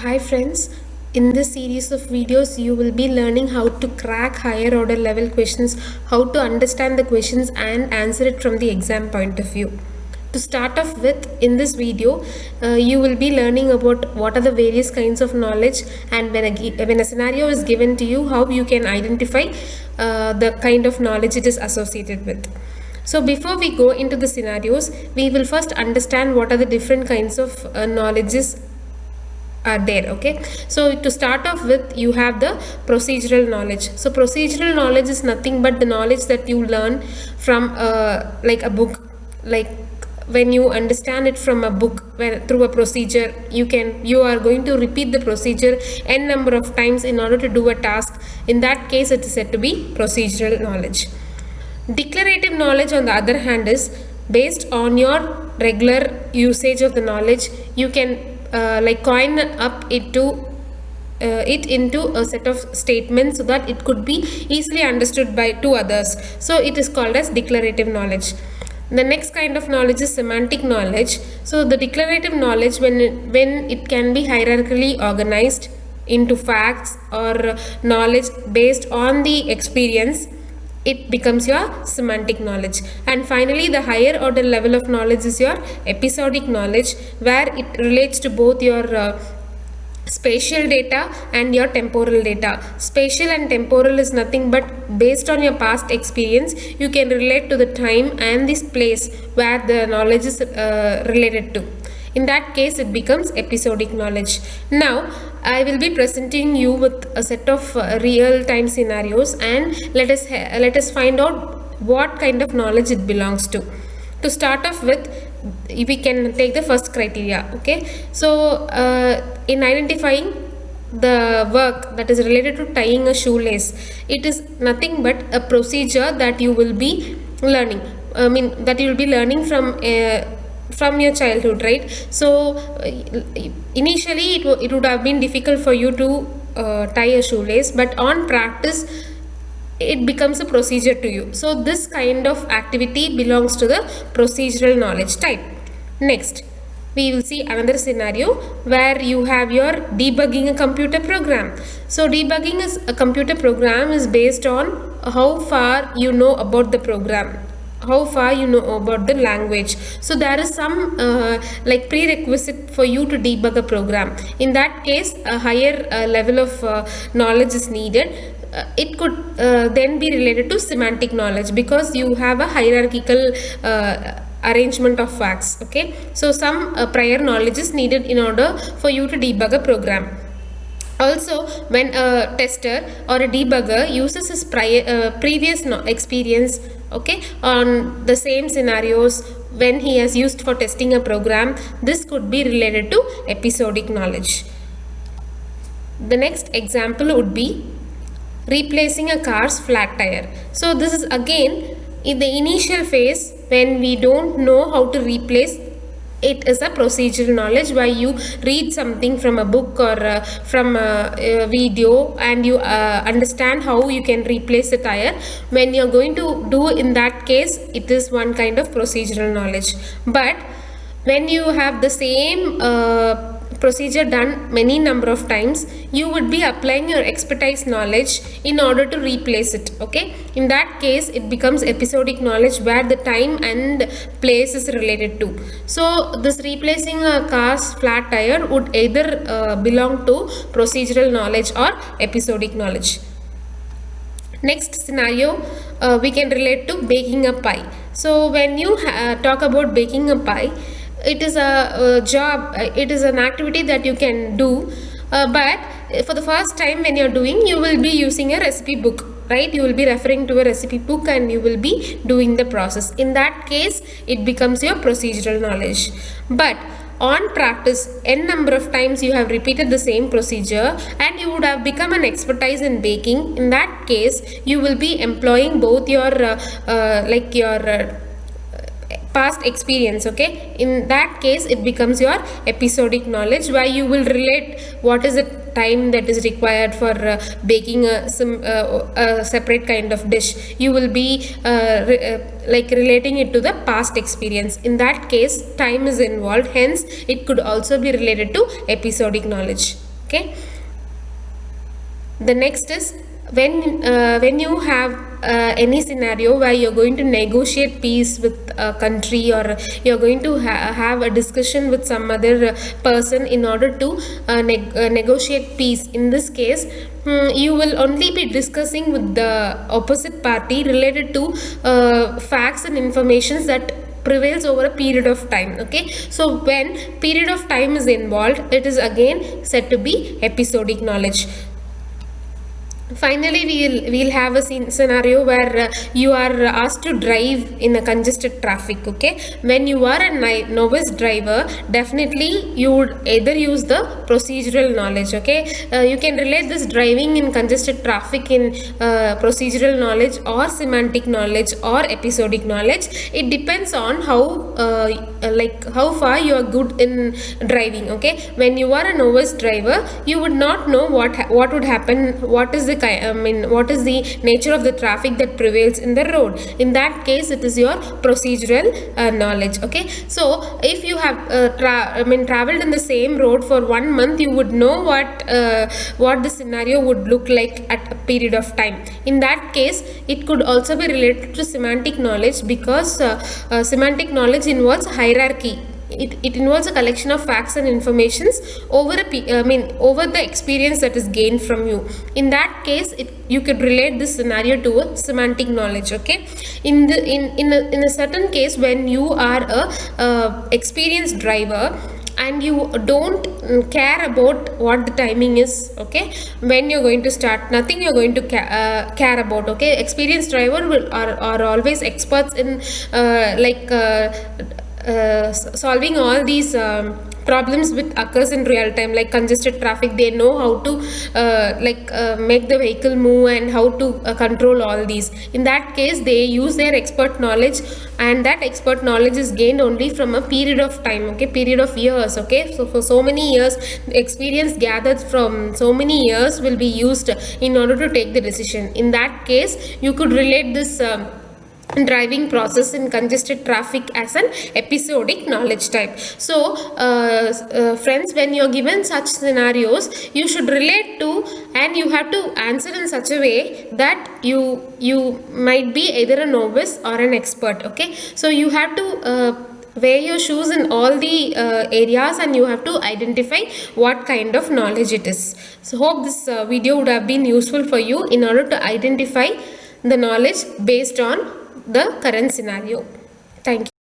Hi friends, in this series of videos you will be learning how to crack higher order level questions, how to understand the questions and answer it from the exam point of view. To start off with, in this video you will be learning about what are the various kinds of knowledge, and when a scenario is given to you, how you can identify the kind of knowledge it is associated with. So before we go into the scenarios, we will first understand what are the different kinds of knowledges are there. Okay, so to start off with, you have the procedural knowledge. So procedural knowledge is nothing but the knowledge that you learn from like a book. Like when you understand it from a book, through a procedure, you are going to repeat the procedure n number of times in order to do a task. In that case, it is said to be procedural knowledge. Declarative knowledge, on the other hand, is based on your regular usage of the knowledge. You can coin up it into a set of statements so that it could be easily understood by two others. So it is called as declarative knowledge. The next kind of knowledge is semantic knowledge. So the declarative knowledge, when it can be hierarchically organized into facts or knowledge based on the experience, it becomes your semantic knowledge. And finally, the higher order level of knowledge is your episodic knowledge, where it relates to both your spatial data and your temporal data. Spatial and temporal is nothing but based on your past experience, you can relate to the time and this place where the knowledge is related to. In that case, it becomes episodic knowledge. Now, I will be presenting you with a set of real-time scenarios, and let us find out what kind of knowledge it belongs to. To start off with, we can take the first criteria. Okay, so in identifying the work that is related to tying a shoelace, it is nothing but a procedure that you will be learning. That you will be learning from your childhood, right? So initially it would have been difficult for you to tie a shoelace, but on practice it becomes a procedure to you. So this kind of activity belongs to the procedural knowledge type. Next, we will see another scenario where you have your debugging a computer program. So debugging is a computer program is based on how far you know about the program, how far you know about the language. So there is some prerequisite for you to debug a program. In that case, a higher level of knowledge is needed. It could then be related to semantic knowledge, because you have a hierarchical arrangement of facts. Okay, so some prior knowledge is needed in order for you to debug a program. Also, when a tester or a debugger uses his previous experience, okay, on the same scenarios when he has used for testing a program, this could be related to episodic knowledge. The next example would be replacing a car's flat tire. So this is again in the initial phase when we don't know how to replace. It is a procedural knowledge where you read something from a book or from a video, and you understand how you can replace the tire. When you're going to do in that case, it is one kind of procedural knowledge. But when you have the same procedure done many number of times, you would be applying your expertise knowledge in order to replace it. Okay, in that case it becomes episodic knowledge, where the time and place is related to. So this replacing a car's flat tire would either belong to procedural knowledge or episodic knowledge. Next scenario, we can relate to baking a pie. So when you talk about baking a pie, it is a job, it is an activity that you can do, but for the first time when you're doing, you will be using a recipe book, right? You will be referring to a recipe book and you will be doing the process. In that case, it becomes your procedural knowledge. But on practice, n number of times you have repeated the same procedure and you would have become an expertise in baking. In that case, you will be employing both your past experience. Okay, in that case it becomes your episodic knowledge, where you will relate what is the time that is required for baking a separate kind of dish. You will be relating it to the past experience. In that case, time is involved, hence it could also be related to episodic knowledge. Okay. The next is when you have any scenario where you're going to negotiate peace with a country, or you're going to have a discussion with some other person in order to negotiate peace. In this case, you will only be discussing with the opposite party related to facts and informations that prevails over a period of time. Okay, so when period of time is involved, it is again said to be episodic knowledge. Finally, we'll have a scenario where you are asked to drive in a congested traffic. Okay, when you are a novice driver, definitely you would either use the procedural knowledge. Okay, you can relate this driving in congested traffic in procedural knowledge or semantic knowledge or episodic knowledge. It depends on how far you are good in driving. Okay, when you are a novice driver, you would not know what would happen, what is the nature of the traffic that prevails in the road. In that case, it is your procedural knowledge. Okay, so if you have traveled in the same road for 1 month, you would know what the scenario would look like at a period of time. In that case, it could also be related to semantic knowledge, because semantic knowledge involves hierarchy. It involves a collection of facts and informations over the experience that is gained from you. In that case, you could relate this scenario to a semantic knowledge. Okay, in a certain case, when you are a experienced driver and you don't care about what the timing is, okay, when you're going to start, nothing you're going to care about. Okay, experienced driver are always experts in solving all these problems which occurs in real time, like congested traffic. They know how to make the vehicle move and how to control all these. In that case, they use their expert knowledge, and that expert knowledge is gained only from a period of time. Okay, period of years. Okay, so for so many years, experience gathered from so many years will be used in order to take the decision. In that case, you could relate this driving process in congested traffic as an episodic knowledge type. So friends, when you're given such scenarios, you should relate to, and you have to answer in such a way that you might be either a novice or an expert. Okay, so you have to wear your shoes in all the areas, and you have to identify what kind of knowledge it is. So hope this video would have been useful for you in order to identify the knowledge based on the current scenario. Thank you.